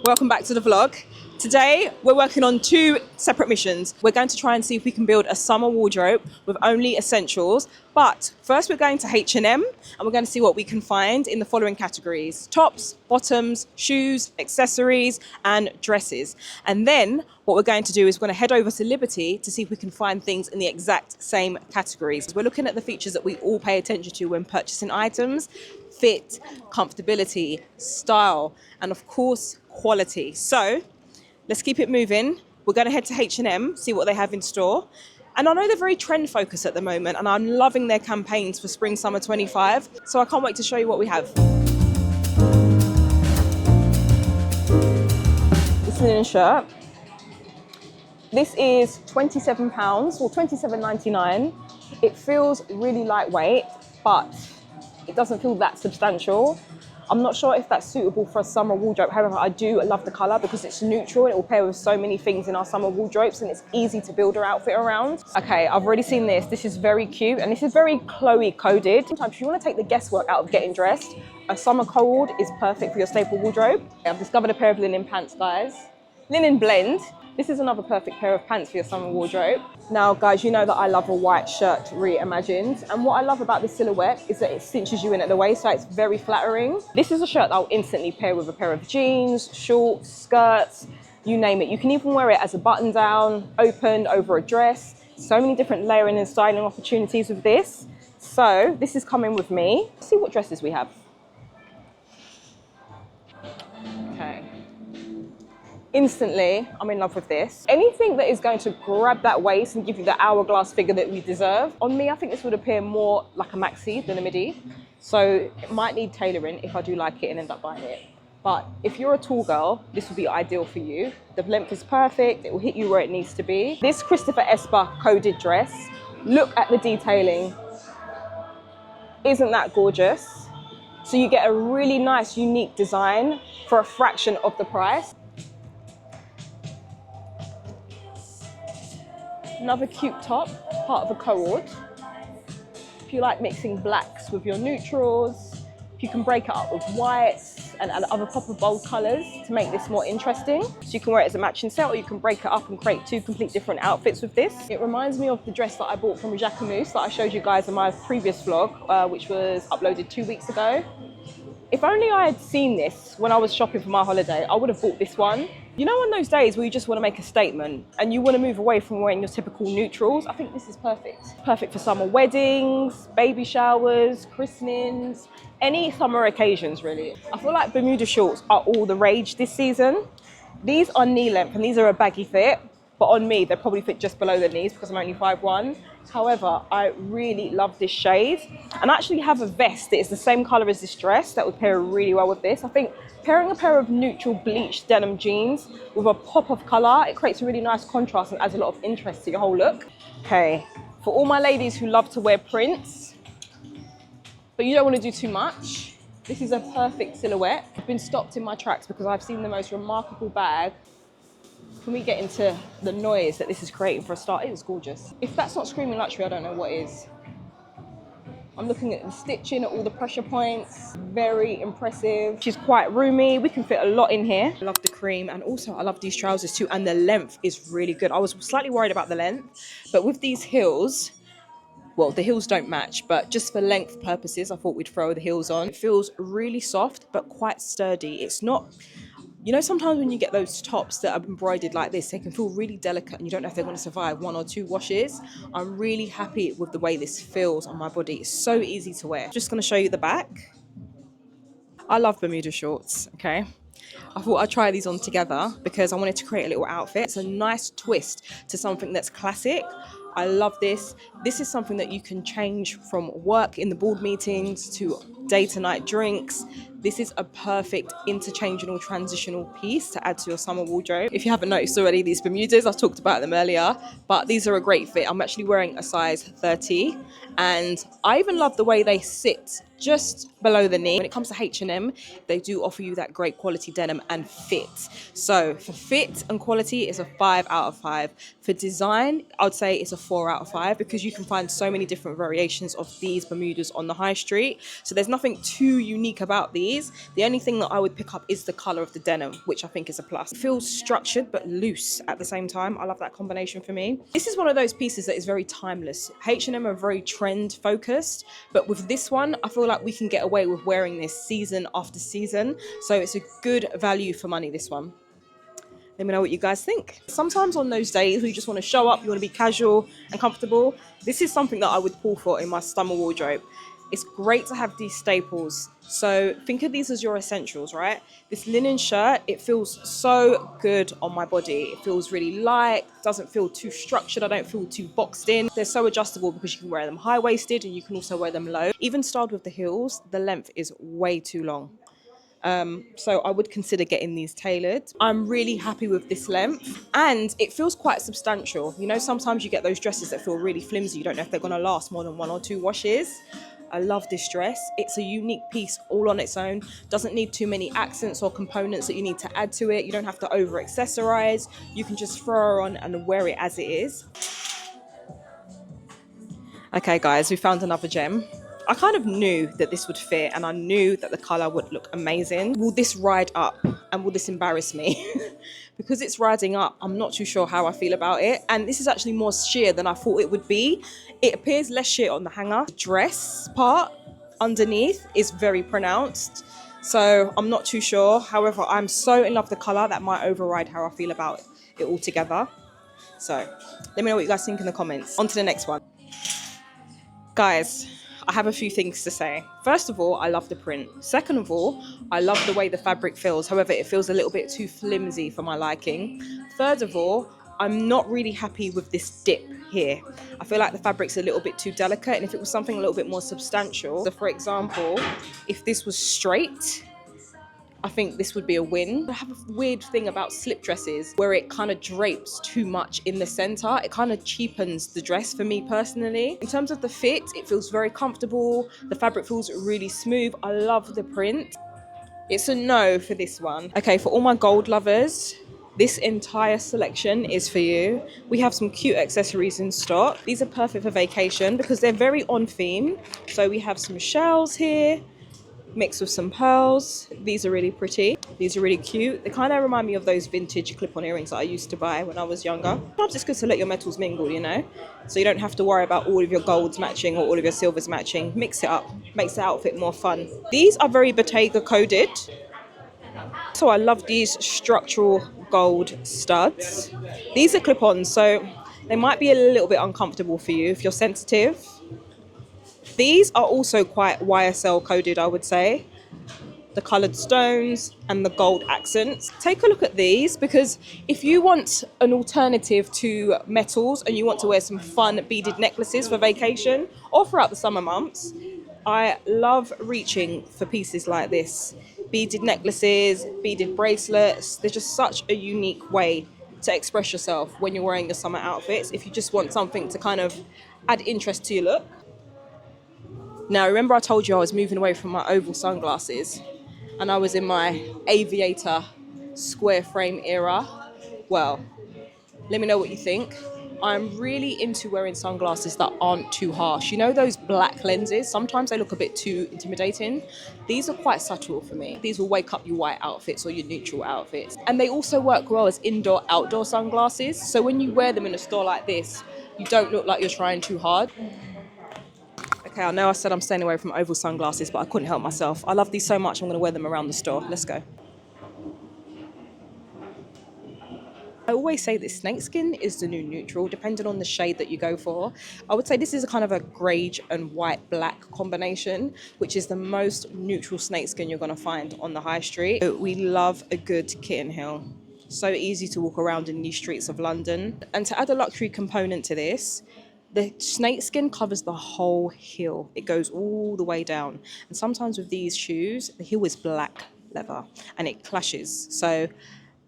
Welcome back to the vlog. Today we're working on two separate missions. We're going to try and see if we can build a summer wardrobe with only essentials, but first we're going to H&M and we're going to see what we can find in the following categories: tops, bottoms, shoes, accessories and dresses. And then what we're going to do is we're going to head over to Liberty to see if we can find things in the exact same categories. We're looking at the features that we all pay attention to when purchasing items: fit, comfortability, style, and of course quality. So let's keep it moving. We're going to head to H&M, see what they have in store. And I know they're very trend focused at the moment, and I'm loving their campaigns for spring summer 25. So I can't wait to show you what we have. This linen shirt. This is £27 or £27.99. It feels really lightweight, but it doesn't feel that substantial. I'm not sure if that's suitable for a summer wardrobe. However, I do love the colour because it's neutral and it will pair with so many things in our summer wardrobes, and it's easy to build our outfit around. Okay, I've already seen this. This is very cute and this is very Chloe coded. Sometimes if you want to take the guesswork out of getting dressed, a summer code is perfect for your staple wardrobe. I've discovered a pair of linen pants, guys. Linen blend. This is another perfect pair of pants for your summer wardrobe. Now, guys, you know that I love a white shirt reimagined. And what I love about this silhouette is that it cinches you in at the waist, so it's very flattering. This is a shirt that I'll instantly pair with a pair of jeans, shorts, skirts, you name it. You can even wear it as a button down, open over a dress. So many different layering and styling opportunities with this. So this is coming with me. Let's see what dresses we have. Okay. Instantly, I'm in love with this. Anything that is going to grab that waist and give you the hourglass figure that we deserve. On me, I think this would appear more like a maxi than a midi. So it might need tailoring if I do like it and end up buying it. But if you're a tall girl, this would be ideal for you. The length is perfect. It will hit you where it needs to be. This Christopher Esper coded dress, look at the detailing. Isn't that gorgeous? So you get a really nice, unique design for a fraction of the price. Another cute top, part of a co-ord. If you like mixing blacks with your neutrals, if you can break it up with whites and add other pop of bold colours to make this more interesting. So you can wear it as a matching set, or you can break it up and create two complete different outfits with this. It reminds me of the dress that I bought from Jacquemus that I showed you guys in my previous vlog, which was uploaded 2 weeks ago. If only I had seen this when I was shopping for my holiday, I would have bought this one. You know, on those days where you just want to make a statement and you want to move away from wearing your typical neutrals, I think this is perfect. Perfect for summer weddings, baby showers, christenings, any summer occasions really. I feel like Bermuda shorts are all the rage this season. These are knee length and these are a baggy fit, but on me, they probably fit just below the knees because I'm only 5'1". However, I really love this shade. And I actually have a vest that is the same color as this dress that would pair really well with this. I think pairing a pair of neutral bleached denim jeans with a pop of color, it creates a really nice contrast and adds a lot of interest to your whole look. Okay, for all my ladies who love to wear prints, but you don't want to do too much, this is a perfect silhouette. I've been stopped in my tracks because I've seen the most remarkable bag. When we get into the noise that this is creating for a start, it is gorgeous. If that's not screaming luxury, I don't know what is. I'm looking at the stitching, at all the pressure points. Very impressive. She's quite roomy. We can fit a lot in here. I love the cream, and also I love these trousers too, and the length is really good. I was slightly worried about the length, but with these heels, well, the heels don't match, but just for length purposes, I thought we'd throw the heels on. It feels really soft, but quite sturdy. It's not, you know, sometimes when you get those tops that are embroidered like this, they can feel really delicate and you don't know if they're going to survive 1 or 2 washes. I'm really happy with the way this feels on my body. It's so easy to wear. Just going to show you the back. I love Bermuda shorts, okay? I thought I'd try these on together because I wanted to create a little outfit. It's a nice twist to something that's classic. I love this. This is something that you can change from work in the board meetings to day to night drinks. This is a perfect interchangeable transitional piece to add to your summer wardrobe. If you haven't noticed already, these Bermudas, I've talked about them earlier, but these are a great fit. I'm actually wearing a size 30 and I even love the way they sit just below the knee. When it comes to H&M, they do offer you that great quality denim and fit. So for fit and quality, it's a 5 out of 5. For design, I'd say it's a 4 out of 5 because you can find so many different variations of these Bermudas on the high street. So there's nothing too unique about these. The only thing that I would pick up is the color of the denim, which I think is a plus. It feels structured but loose at the same time. I love that combination for me. This is one of those pieces that is very timeless. H&M are very trend focused, but with this one, I feel like we can get away with wearing this season after season. So it's a good value for money, this one. Let me know what you guys think. Sometimes on those days where you just want to show up, you want to be casual and comfortable, this is something that I would pull for in my summer wardrobe. It's great to have these staples. So think of these as your essentials, right? This linen shirt, it feels so good on my body. It feels really light, doesn't feel too structured. I don't feel too boxed in. They're so adjustable because you can wear them high-waisted and you can also wear them low. Even styled with the heels, the length is way too long. So I would consider getting these tailored. I'm really happy with this length and it feels quite substantial. You know, sometimes you get those dresses that feel really flimsy. You don't know if they're going to last more than 1 or 2 washes. I love this dress. It's a unique piece all on its own. Doesn't need too many accents or components that you need to add to it. You don't have to over accessorize. You can just throw her on and wear it as it is. Okay guys, we found another gem. I kind of knew that this would fit and I knew that the color would look amazing. Will this ride up and will this embarrass me? Because it's riding up, I'm not too sure how I feel about it. And this is actually more sheer than I thought it would be. It appears less sheer on the hanger. The dress part underneath is very pronounced. So I'm not too sure. However, I'm so in love with the color that might override how I feel about it altogether. So let me know what you guys think in the comments. On to the next one. Guys, I have a few things to say. First of all, I love the print. Second of all, I love the way the fabric feels. However, it feels a little bit too flimsy for my liking. Third of all, I'm not really happy with this dip here. I feel like the fabric's a little bit too delicate, and if it was something a little bit more substantial, so for example, if this was straight, I think this would be a win. I have a weird thing about slip dresses where it kind of drapes too much in the center. It kind of cheapens the dress for me personally. In terms of the fit, it feels very comfortable. The fabric feels really smooth. I love the print. It's a no for this one. Okay, for all my gold lovers, this entire selection is for you. We have some cute accessories in stock. These are perfect for vacation because they're very on theme. So we have some shells here, mixed with some pearls. These are really pretty. These are really cute. They kind of remind me of those vintage clip-on earrings that I used to buy when I was younger. Sometimes it's good to let your metals mingle, you know? So you don't have to worry about all of your golds matching or all of your silvers matching. Mix it up, makes the outfit more fun. These are very Bottega coded. So I love these structural gold studs. These are clip-ons, so they might be a little bit uncomfortable for you if you're sensitive. These are also quite YSL coded, I would say. The coloured stones and the gold accents. Take a look at these because if you want an alternative to metals and you want to wear some fun beaded necklaces for vacation or throughout the summer months, I love reaching for pieces like this. Beaded necklaces, beaded bracelets. They're just such a unique way to express yourself when you're wearing your summer outfits if you just want something to kind of add interest to your look. Now, remember I told you I was moving away from my oval sunglasses and I was in my AVIATOR square frame era? Well, let me know what you think. I'm really into wearing sunglasses that aren't too harsh. You know those black lenses? Sometimes they look a bit too intimidating. These are quite subtle for me. These will wake up your white outfits or your neutral outfits. And they also work well as indoor-outdoor sunglasses. So when you wear them in a store like this, you don't look like you're trying too hard. Okay, I know I said I'm staying away from oval sunglasses, but I couldn't help myself. I love these so much, I'm going to wear them around the store. Let's go. I always say that snakeskin is the new neutral, depending on the shade that you go for. I would say this is a kind of a greige and white black combination, which is the most neutral snakeskin you're going to find on the high street. We love a good kitten heel. So easy to walk around in these streets of London. And to add a luxury component to this, the snakeskin covers the whole heel. It goes all the way down. And sometimes with these shoes, the heel is black leather and it clashes. So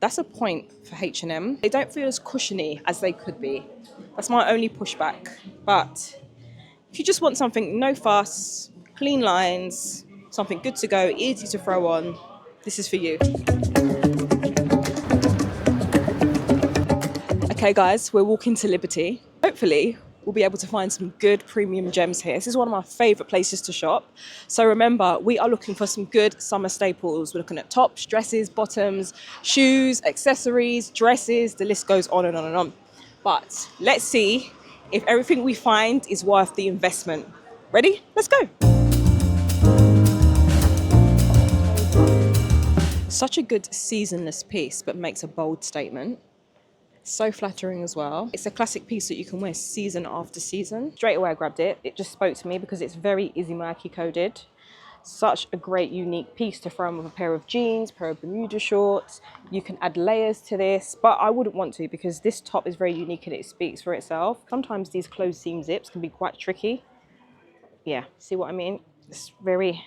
that's a point for H&M. They don't feel as cushiony as they could be. That's my only pushback. But if you just want something no fuss, clean lines, something good to go, easy to throw on, this is for you. Okay guys, we're walking to Liberty. Hopefully will be able to find some good premium gems here. This is one of my favourite places to shop. So remember, we are looking for some good summer staples. We're looking at tops, dresses, bottoms, shoes, accessories, dresses, the list goes on and on and on. But let's see if everything we find is worth the investment. Ready? Let's go. Such a good seasonless piece, but makes a bold statement. So flattering as well. It's a classic piece that you can wear season after season. Straight away I grabbed it. It just spoke to me because it's very Izumaki coded. Such a great unique piece to throw on with a pair of jeans, pair of Bermuda shorts. You can add layers to this, but I wouldn't want to because this top is very unique and it speaks for itself. Sometimes these closed seam zips can be quite tricky. Yeah, see what I mean? It's very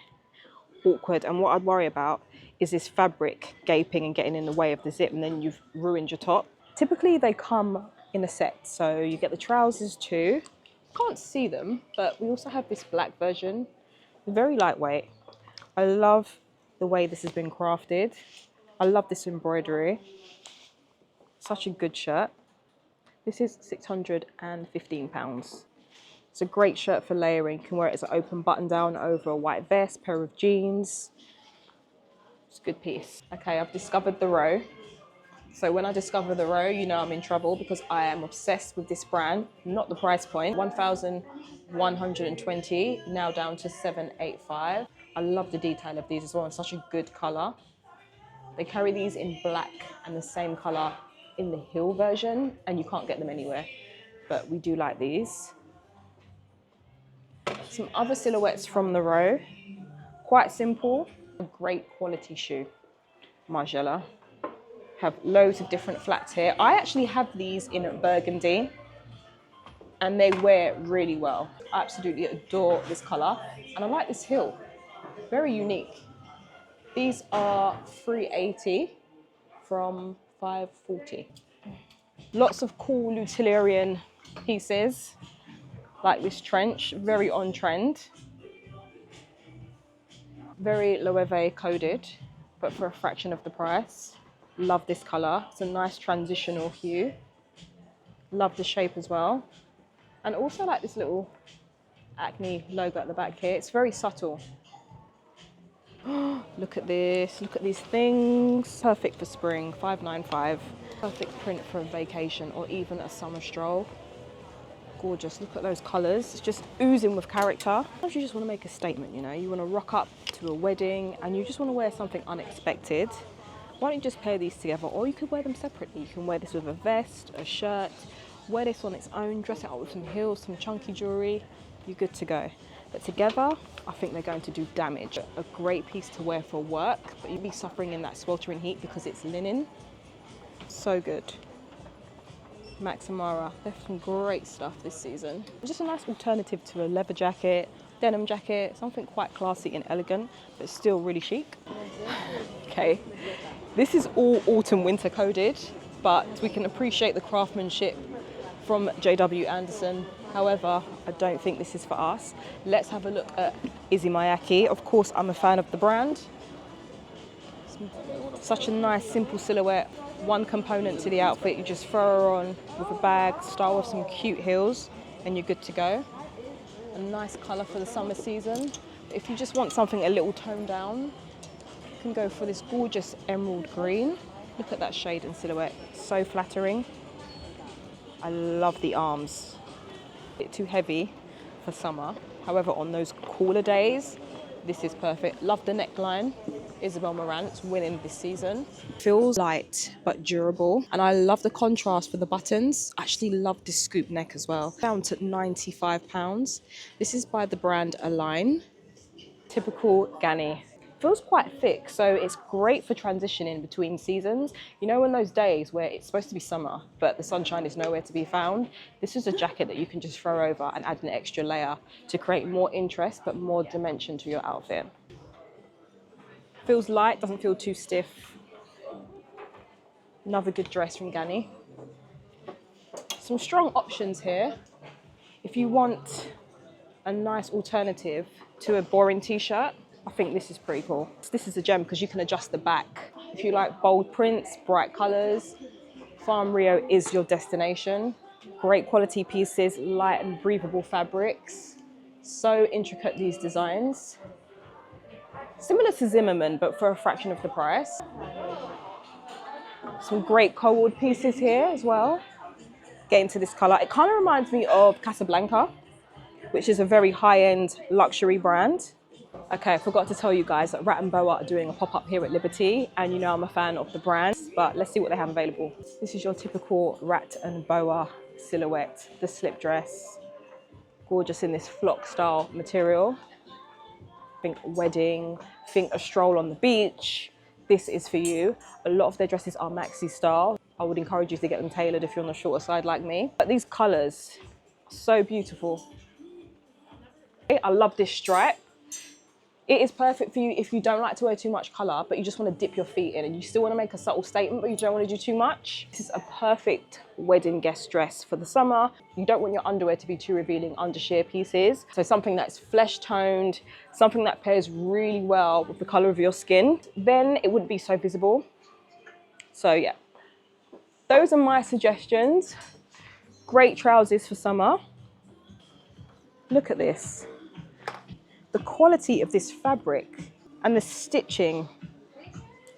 awkward, and what I'd worry about is this fabric gaping and getting in the way of the zip, and then you've ruined your top. Typically they come in a set, so you get the trousers too. Can't see them, but we also have this black version. Very lightweight. I love the way this has been crafted. I love this embroidery. Such a good shirt. This is £615. It's a great shirt for layering. You can wear it as an open button down over a white vest, pair of jeans. It's a good piece. Okay, I've discovered the row. So when I discover the row, you know I'm in trouble because I am obsessed with this brand, not the price point. 1,120, now down to 785. I love the detail of these as well, and such a good color. They carry these in black and the same color in the heel version, and you can't get them anywhere, but we do like these. Some other silhouettes from the row, quite simple. A great quality shoe, Margiela. Have loads of different flats here. I actually have these in burgundy and they wear really well. I absolutely adore this color and I like this heel, very unique. These are 380 from 540. Lots of cool utilitarian pieces like this trench, very on trend. Very Loewe coded, but for a fraction of the price. Love this color. It's a nice transitional hue. Love the shape as well. And also like this little Acne logo at the back here. It's very subtle. Look at this, look at these things. Perfect for spring, 595. Perfect print for a vacation or even a summer stroll. Gorgeous, look at those colors. It's just oozing with character. Sometimes you just want to make a statement, you know. You want to rock up to a wedding and you just want to wear something unexpected. Why don't you just pair these together, or you could wear them separately. You can wear this with a vest, a shirt, wear this on its own, dress it up with some heels, some chunky jewelry, you're good to go. But together, I think they're going to do damage. A great piece to wear for work, but you'd be suffering in that sweltering heat because it's linen. So good. Max and Mara, they have some great stuff this season. Just a nice alternative to a leather jacket, denim jacket, something quite classy and elegant, but still really chic. Okay, this is all autumn winter coded, but we can appreciate the craftsmanship from JW Anderson. However, I don't think this is for us. Let's have a look at Izumaki. Of course, I'm a fan of the brand. Such a nice, simple silhouette. One component to the outfit, you just throw her on with a bag, style with some cute heels, and you're good to go. A nice colour for the summer season. If you just want something a little toned down, you can go for this gorgeous emerald green. Look at that shade and silhouette, so flattering. I love the arms. A bit too heavy for summer. However, on those cooler days, this is perfect. Love the neckline. Isabel Marant's winning this season. Feels light but durable, and I love the contrast for the buttons. I actually love this scoop neck as well. Down to £95. This is by the brand Align. Typical Ganni. Feels quite thick, so it's great for transitioning between seasons. You know, in those days where it's supposed to be summer but the sunshine is nowhere to be found, this is a jacket that you can just throw over and add an extra layer to create more interest but more dimension to your outfit. Feels light, doesn't feel too stiff. Another good dress from Ganni. Some strong options here. If you want a nice alternative to a boring t-shirt, I think this is pretty cool. This is a gem because you can adjust the back. If you like bold prints, bright colours, Farm Rio is your destination. Great quality pieces, light and breathable fabrics. So intricate, these designs. Similar to Zimmerman, but for a fraction of the price. Some great co-ord pieces here as well. Get into this color. It kind of reminds me of Casablanca, which is a very high-end luxury brand. Okay, I forgot to tell you guys that Rat & Boa are doing a pop-up here at Liberty, and you know I'm a fan of the brand, but let's see what they have available. This is your typical Rat & Boa silhouette, the slip dress. Gorgeous in this flock style material. Think wedding, think a stroll on the beach. This is for you. A lot of their dresses are maxi style. I would encourage you to get them tailored if you're on the shorter side like me. But these colors, so beautiful. I love this stripe. It is perfect for you if you don't like to wear too much color, but you just want to dip your feet in and you still want to make a subtle statement, but you don't want to do too much. This is a perfect wedding guest dress for the summer. You don't want your underwear to be too revealing under sheer pieces. So something that's flesh toned, something that pairs really well with the color of your skin, then it wouldn't be so visible. So yeah, those are my suggestions. Great trousers for summer. Look at this. The quality of this fabric and the stitching,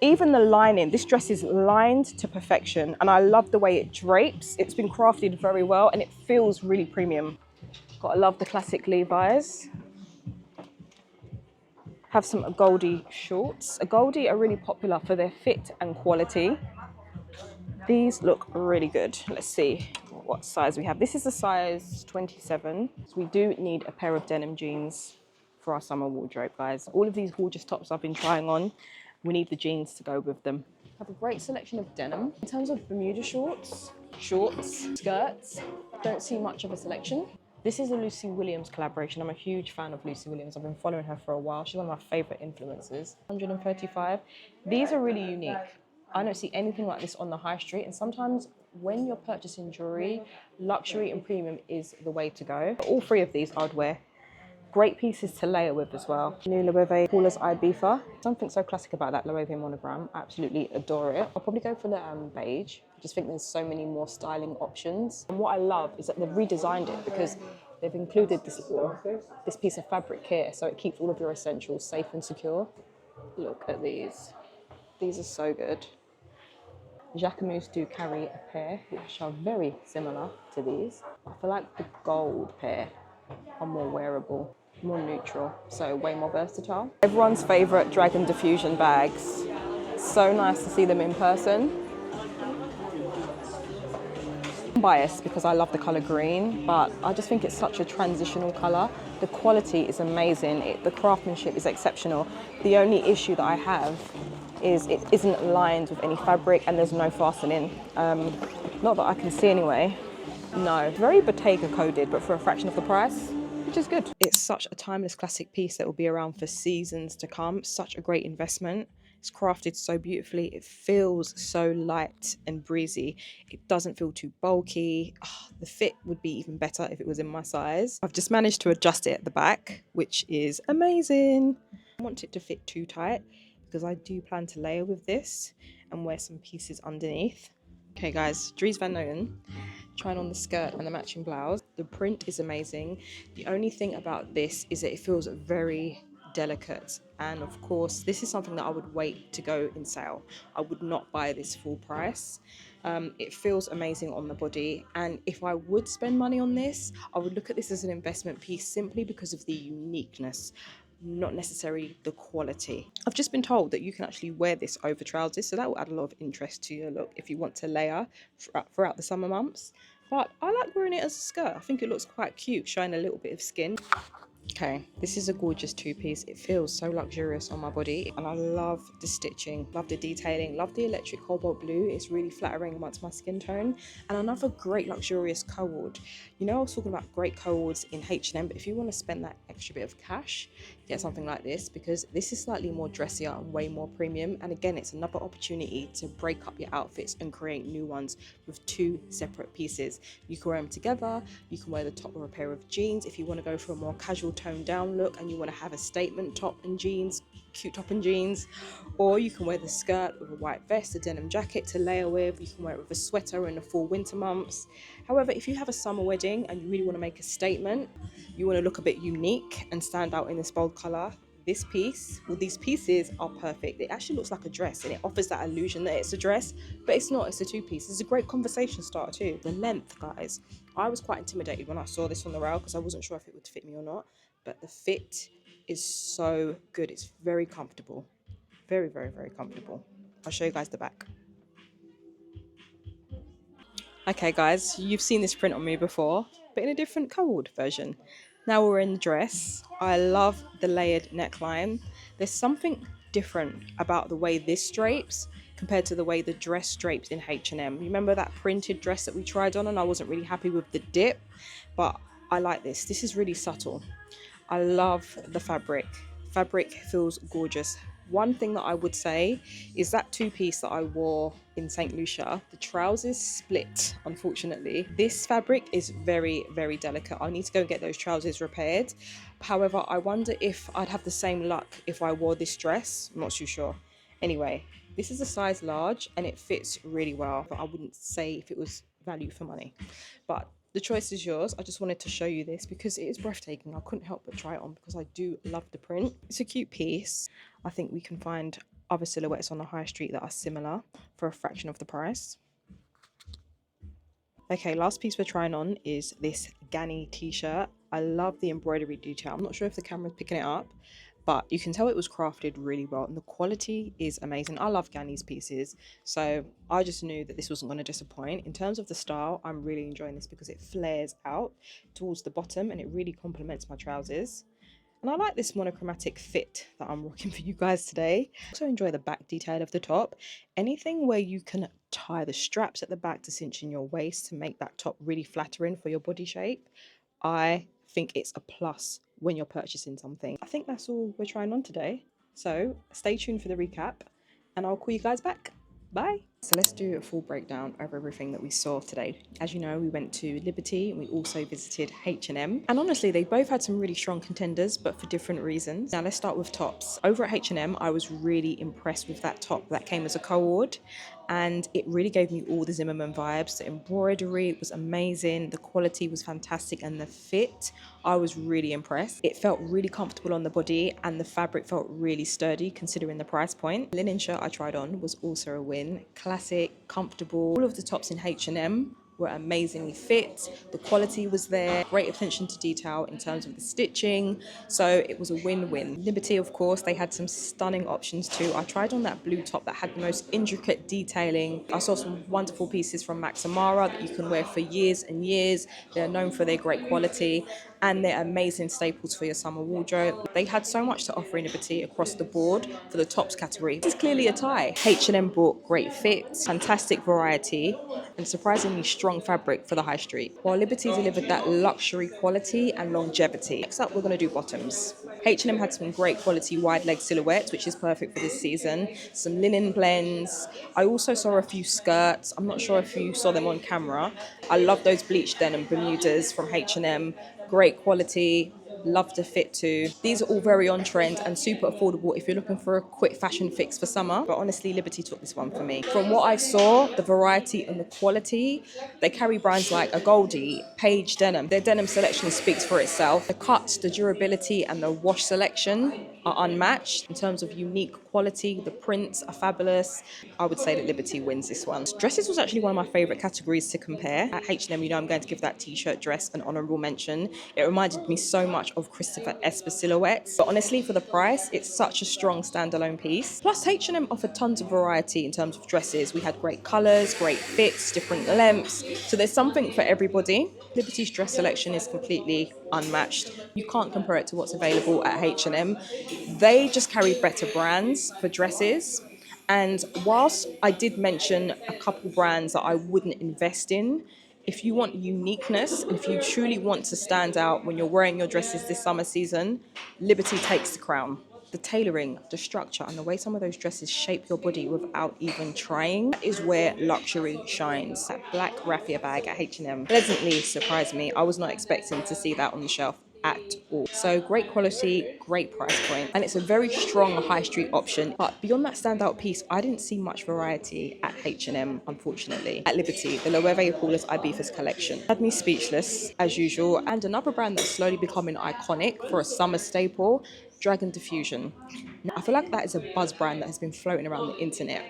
even the lining, this dress is lined to perfection and I love the way it drapes. It's been crafted very well and it feels really premium. Gotta love the classic Levi's. Have some Goldie shorts. Goldie are really popular for their fit and quality. These look really good. Let's see what size we have. This is a size 27. So we do need a pair of denim jeans for our summer wardrobe, guys. All of these gorgeous tops I've been trying on, we need the jeans to go with them. Have a great selection of denim. In terms of Bermuda shorts, skirts, don't see much of a selection. This is a Lucy Williams collaboration. I'm a huge fan of Lucy Williams. I've been following her for a while. She's one of my favorite influencers. 135. These are really unique. I don't see anything like this on the high street, and sometimes when you're purchasing jewelry, luxury and premium is the way to go. All three of these I'd wear. Great pieces to layer with as well. New Loewe Paula's Ibiza. Something so classic about that Loewe monogram. I absolutely adore it. I'll probably go for the beige. I just think there's so many more styling options. And what I love is that they've redesigned it because they've included this piece of fabric here, so it keeps all of your essentials safe and secure. Look at these. These are so good. Jacquemus do carry a pair which are very similar to these. I feel like the gold pair are more wearable, more neutral, so way more versatile. Everyone's favorite Dragon Diffusion bags. So nice to see them in person. I'm biased because I love the color green, but I just think it's such a transitional color. The quality is amazing. The craftsmanship is exceptional. The only issue that I have is it isn't lined with any fabric and there's no fastening. Not that I can see anyway. No, very Bottega coded, but for a fraction of the price, which is good. It's such a timeless classic piece that will be around for seasons to come. Such a great investment. It's crafted so beautifully. It feels so light and breezy. It doesn't feel too bulky. Oh, the fit would be even better if it was in my size. I've just managed to adjust it at the back, which is amazing. I don't want it to fit too tight because I do plan to layer with this and wear some pieces underneath. Okay guys, Dries Van Noten. Trying on the skirt and the matching blouse. The print is amazing. The only thing about this is that it feels very delicate, and of course this is something that I would wait to go in sale. I would not buy this full price. It feels amazing on the body, and if I would spend money on this, I would look at this as an investment piece simply because of the uniqueness, not necessarily the quality. I've just been told that you can actually wear this over trousers, so that will add a lot of interest to your look if you want to layer throughout the summer months. But I like wearing it as a skirt. I think it looks quite cute, showing a little bit of skin. Okay, this is a gorgeous two-piece. It feels so luxurious on my body, and I love the stitching, love the detailing, love the electric cobalt blue. It's really flattering amongst my skin tone. And another great luxurious co-ord. You know, I was talking about great co-ords in H&M, but if you want to spend that extra bit of cash, get something like this, because this is slightly more dressier and way more premium. And again, it's another opportunity to break up your outfits and create new ones with two separate pieces. You can wear them together. You can wear the top or a pair of jeans if you want to go for a more casual toned down look and you want to have a statement top and jeans, cute top and jeans. Or you can wear the skirt with a white vest, a denim jacket to layer with. You can wear it with a sweater in the full winter months. However, if you have a summer wedding and you really want to make a statement, you want to look a bit unique and stand out in this bold color, this piece, well, these pieces are perfect. It actually looks like a dress and it offers that illusion that it's a dress, but it's not, it's a two-piece. It's a great conversation starter too. The length, guys, I was quite intimidated when I saw this on the rail because I wasn't sure if it would fit me or not, but the fit is so good. It's very comfortable. Very, very, very comfortable. I'll show you guys the back. Okay guys, you've seen this print on me before, but in a different coloured version. Now we're in the dress. I love the layered neckline. There's something different about the way this drapes compared to the way the dress drapes in H&M. Remember that printed dress that we tried on and I wasn't really happy with the dip, but I like this. This is really subtle. I love the fabric. Fabric feels gorgeous. One thing that I would say is that two-piece that I wore in St. Lucia, the trousers split, unfortunately. This fabric is very, very delicate. I need to go and get those trousers repaired. However, I wonder if I'd have the same luck if I wore this dress. I'm not too sure. Anyway, this is a size large and it fits really well, but I wouldn't say if it was value for money. But the choice is yours. I just wanted to show you this because it is breathtaking. I couldn't help but try it on because I do love the print. It's a cute piece. I think we can find other silhouettes on the high street that are similar for a fraction of the price. Okay, last piece we're trying on is this Ganni t-shirt. I love the embroidery detail. I'm not sure if the camera's picking it up, but you can tell it was crafted really well and the quality is amazing. I love Ganni's pieces, so I just knew that this wasn't going to disappoint. In terms of the style, I'm really enjoying this because it flares out towards the bottom and it really complements my trousers. And I like this monochromatic fit that I'm rocking for you guys today. I also enjoy the back detail of the top. Anything where you can tie the straps at the back to cinch in your waist to make that top really flattering for your body shape, I think it's a plus when you're purchasing something. I think that's all we're trying on today. So stay tuned for the recap and I'll call you guys back. Bye. So let's do a full breakdown of everything that we saw today. As you know, we went to Liberty and we also visited H&M. And honestly, they both had some really strong contenders, but for different reasons. Now let's start with tops. Over at H&M, I was really impressed with that top that came as a co-ord. And it really gave me all the Zimmerman vibes. The embroidery was amazing, the quality was fantastic, and the fit, I was really impressed. It felt really comfortable on the body and the fabric felt really sturdy considering the price point. The linen shirt I tried on was also a win. Classic, comfortable. All of the tops in H&M were amazingly fit. The quality was there, great attention to detail in terms of the stitching. So it was a win-win. Liberty, of course, they had some stunning options too. I tried on that blue top that had the most intricate detailing. I saw some wonderful pieces from Max and Mara that you can wear for years and years. They're known for their great quality and they're amazing staples for your summer wardrobe. They had so much to offer in Liberty across the board for the tops category. This is clearly a tie. H&M brought great fits, fantastic variety, and surprisingly strong fabric for the high street, while Liberty delivered that luxury quality and longevity. Next up, we're going to do bottoms. H&M had some great quality wide leg silhouettes, which is perfect for this season. Some linen blends. I also saw a few skirts. I'm not sure if you saw them on camera. I love those bleached denim Bermudas from H&M. Great quality. Love the fit too. These are all very on trend and super affordable if you're looking for a quick fashion fix for summer. But honestly, Liberty took this one for me. From what I saw, the variety and the quality, they carry brands like a Goldie, Page Denim. Their denim selection speaks for itself. The cut, the durability and the wash selection are unmatched. In terms of unique quality, the prints are fabulous. I would say that Liberty wins this one. Dresses was actually one of my favorite categories to compare. At H&M, you know I'm going to give that t-shirt dress an honorable mention. It reminded me so much of Christopher Esper silhouettes. But honestly, for the price, it's such a strong standalone piece. Plus, H&M offered tons of variety in terms of dresses. We had great colours, great fits, different lengths. So there's something for everybody. Liberty's dress selection is completely unmatched. You can't compare it to what's available at H&M. They just carry better brands for dresses. And whilst I did mention a couple brands that I wouldn't invest in, If you want uniqueness and if you truly want to stand out when you're wearing your dresses this summer season, Liberty takes the crown. The tailoring, the structure, and the way some of those dresses shape your body without even trying is where luxury shines. That black raffia bag at H&M pleasantly surprised me. I was not expecting to see that on the shelf at all. So great quality, great price point, and it's a very strong high street option. But beyond that standout piece, I didn't see much variety at H&M, unfortunately. At Liberty, the Loewe Paulus Ibifas collection had me speechless as usual, and another brand that's slowly becoming iconic for a summer staple, Dragon Diffusion. Now, I feel like that is a buzz brand that has been floating around the internet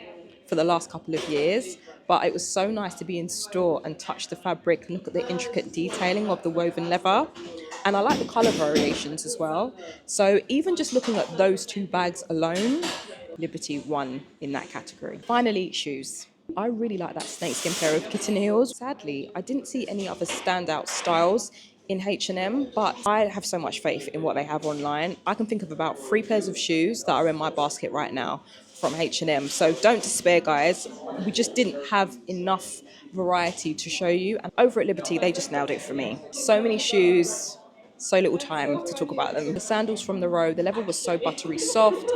for the last couple of years, but it was so nice to be in store and touch the fabric, look at the intricate detailing of the woven leather. And I like the colour variations as well. So even just looking at those two bags alone, Liberty won in that category. Finally, shoes. I really like that snakeskin pair of kitten heels. Sadly, I didn't see any other standout styles in H&M, but I have so much faith in what they have online. I can think of about 3 pairs of shoes that are in my basket right now from H&M. So don't despair, guys. We just didn't have enough variety to show you. And over at Liberty, they just nailed it for me. So many shoes, so little time to talk about them. The sandals from the row, the leather was so buttery soft.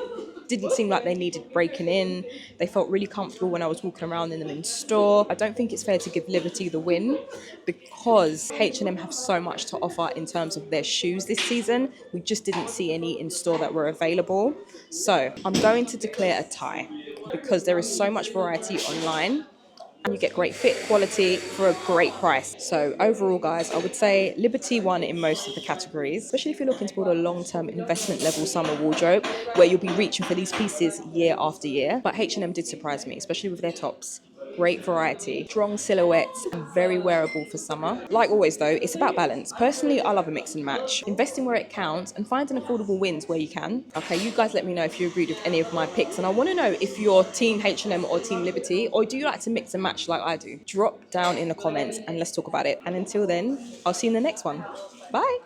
Didn't seem like they needed breaking in. They felt really comfortable when I was walking around in them in store. I don't think it's fair to give Liberty the win because H&M have so much to offer in terms of their shoes this season. We just didn't see any in store that were available. So I'm going to declare a tie because there is so much variety online. And you get great fit, quality for a great price. So overall, guys, I would say Liberty won in most of the categories, especially if you're looking to build a long-term investment level summer wardrobe where you'll be reaching for these pieces year after year. But H&M did surprise me, especially with their tops. Great variety, strong silhouettes, and very wearable for summer. Like always though, it's about balance. Personally, I love a mix and match. Investing where it counts and finding affordable wins where you can. Okay, you guys let me know if you agreed with any of my picks, and I want to know if you're Team H&M or Team Liberty, or do you like to mix and match like I do? Drop down in the comments and let's talk about it. And until then, I'll see you in the next one. Bye.